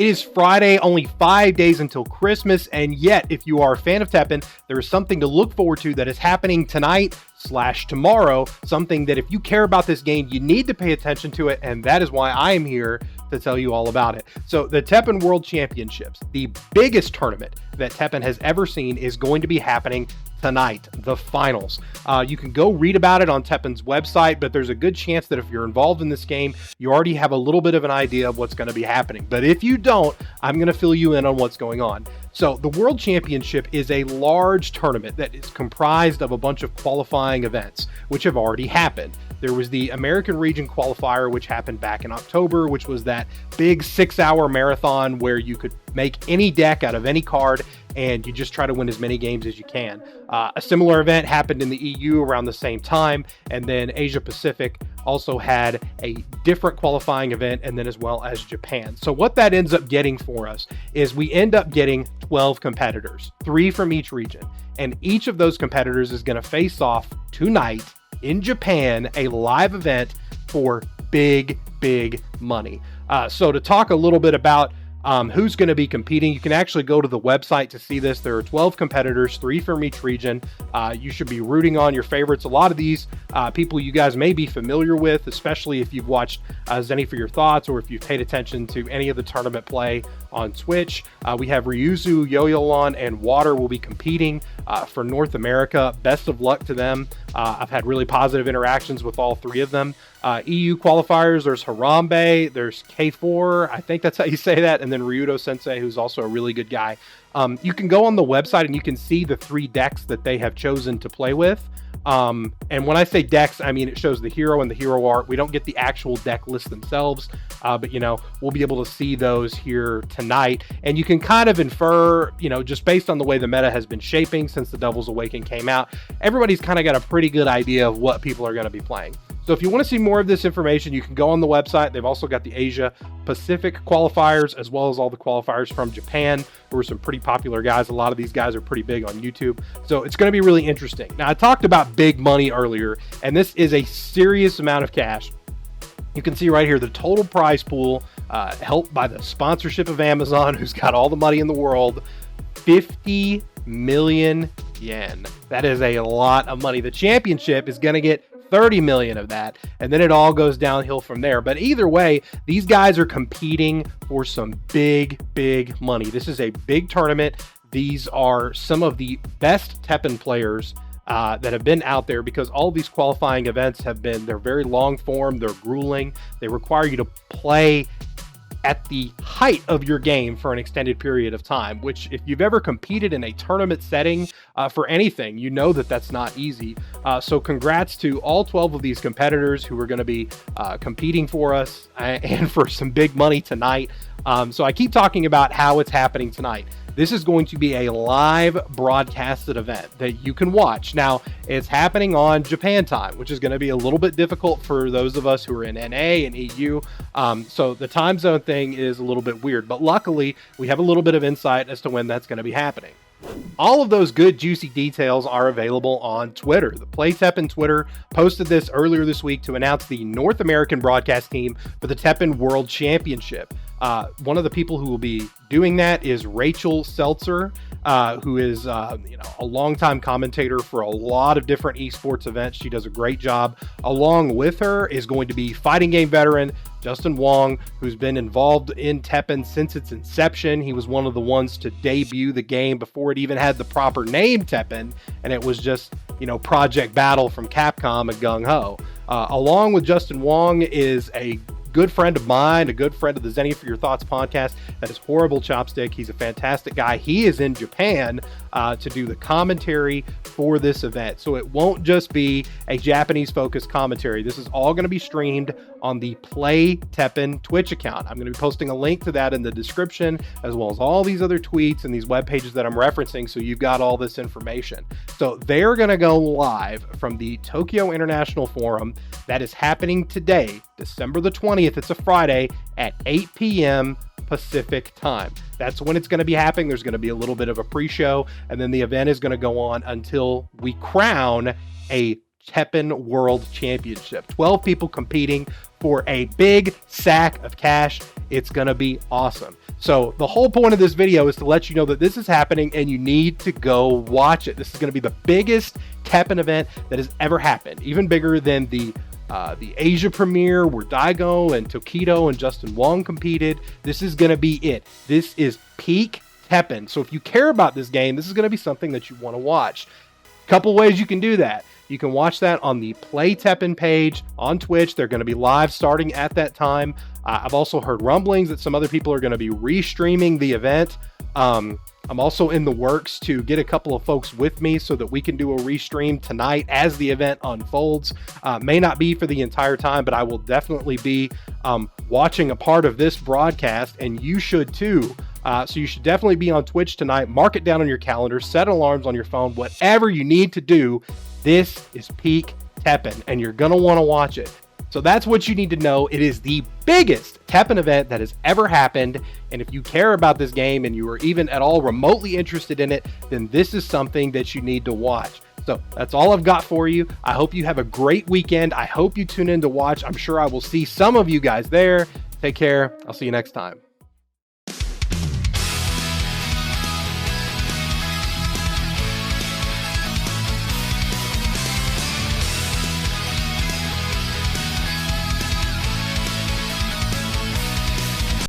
It is Friday, only 5 days until Christmas, and yet, if you are a fan of Teppen, there is something to look forward to that is happening tonight/tomorrow, something that if you care about this game, you need to pay attention to it, and that is why I am here to tell you all about it. So the TEPPEN World Championships, the biggest tournament that Teppen has ever seen, is going to be happening tonight, the finals. You can go read about it on Teppen's website, but there's a good chance that if you're involved in this game, you already have a little bit of an idea of what's going to be happening. But if you don't, I'm going to fill you in on what's going on. So the World Championship is a large tournament that is comprised of a bunch of qualifying events, which have already happened. There was the American Region Qualifier, which happened back in October, which was that big 6-hour marathon where you could make any deck out of any card and you just try to win as many games as you can. A similar event happened in the EU around the same time, and then Asia Pacific also had a different qualifying event, and then as well as Japan. So what that ends up getting for us is we end up getting 12 competitors, 3 from each region, and each of those competitors is going to face off tonight in Japan, a live event for big money. So to talk a little bit about who's going to be competing, you can actually go to the website to see this. There are 12 competitors, 3 from each region. You should be rooting on your favorites. A lot of these people you guys may be familiar with, especially if you've watched Zenny for Your Thoughts or if you've paid attention to any of the tournament play on Twitch. We have Ryuzu, Yo-Yo-Lon, and Water will be competing for North America. Best of luck to them. I've had really positive interactions with all 3 of them. EU qualifiers, there's Harambe, there's K4, I think that's how you say that, and then Ryudo Sensei, who's also a really good guy. You can go on the website and you can see the 3 decks that they have chosen to play with. And when I say decks, I mean it shows the hero and the hero art. We don't get the actual deck list themselves, but we'll be able to see those here tonight. And you can kind of infer, just based on the way the meta has been shaping since the Devil's Awaken came out, everybody's kind of got a pretty good idea of what people are going to be playing. So if you want to see more of this information, you can go on the website. They've also got the Asia Pacific qualifiers, as well as all the qualifiers from Japan, who are some pretty popular guys. A lot of these guys are pretty big on YouTube. So it's going to be really interesting. Now, I talked about big money earlier, and this is a serious amount of cash. You can see right here the total prize pool, helped by the sponsorship of Amazon, who's got all the money in the world, 50 million yen. That is a lot of money. The championship is going to get 30 million of that, and then it all goes downhill from there. But either way, these guys are competing for some big money. This is a big tournament. These are some of the best Teppen players that have been out there, because all these qualifying events they're very long form, they're grueling, they require you to play at the height of your game for an extended period of time, which if you've ever competed in a tournament setting for anything, you know that that's not easy. So congrats to all 12 of these competitors who are going to be competing for us and for some big money tonight. So I keep talking about how it's happening tonight. This is going to be a live broadcasted event that you can watch. Now, it's happening on Japan time, which is going to be a little bit difficult for those of us who are in NA and EU. So the time zone thing is a little bit weird, but luckily we have a little bit of insight as to when that's going to be happening. All of those good juicy details are available on Twitter. The PlayTeppen Twitter posted this earlier this week to announce the North American broadcast team for the Teppen World Championship. One of the people who will be doing that is Rachel Seltzer, who is a longtime commentator for a lot of different esports events. She does a great job. Along with her is going to be fighting game veteran Justin Wong, who's been involved in Teppen since its inception. He was one of the ones to debut the game before it even had the proper name Teppen, and it was just, Project Battle from Capcom and Gung Ho. Along with Justin Wong is a good friend of mine, a good friend of the Zenny for Your Thoughts podcast. That is Horrible Chopstick. He's a fantastic guy. He is in Japan to do the commentary for this event. So it won't just be a Japanese-focused commentary. This is all going to be streamed on the Play Teppen Twitch account. I'm going to be posting a link to that in the description, as well as all these other tweets and these web pages that I'm referencing, so you've got all this information. So they're going to go live from the Tokyo International Forum. That is happening today, December the 20th. It's a Friday at 8 p.m. Pacific time. That's when it's going to be happening. There's going to be a little bit of a pre-show, and then the event is going to go on until we crown a TEPPEN World Championship. 12 people competing for a big sack of cash. It's going to be awesome. So the whole point of this video is to let you know that this is happening and you need to go watch it. This is going to be the biggest TEPPEN event that has ever happened, even bigger than the Asia premiere where Daigo and Tokido and Justin Wong competed. This is going to be it. This is peak TEPPEN. So if you care about this game, this is going to be something that you want to watch. Couple ways you can do that. You can watch that on the Play TEPPEN page on Twitch. They're going to be live starting at that time. I've also heard rumblings that some other people are going to be restreaming the event. I'm also in the works to get a couple of folks with me so that we can do a restream tonight as the event unfolds. May not be for the entire time, but I will definitely be watching a part of this broadcast, and you should too. So you should definitely be on Twitch tonight. Mark it down on your calendar, set alarms on your phone, whatever you need to do. This is peak TEPPEN, and you're going to want to watch it. So that's what you need to know. It is the biggest TEPPEN event that has ever happened. And if you care about this game and you are even at all remotely interested in it, then this is something that you need to watch. So that's all I've got for you. I hope you have a great weekend. I hope you tune in to watch. I'm sure I will see some of you guys there. Take care. I'll see you next time.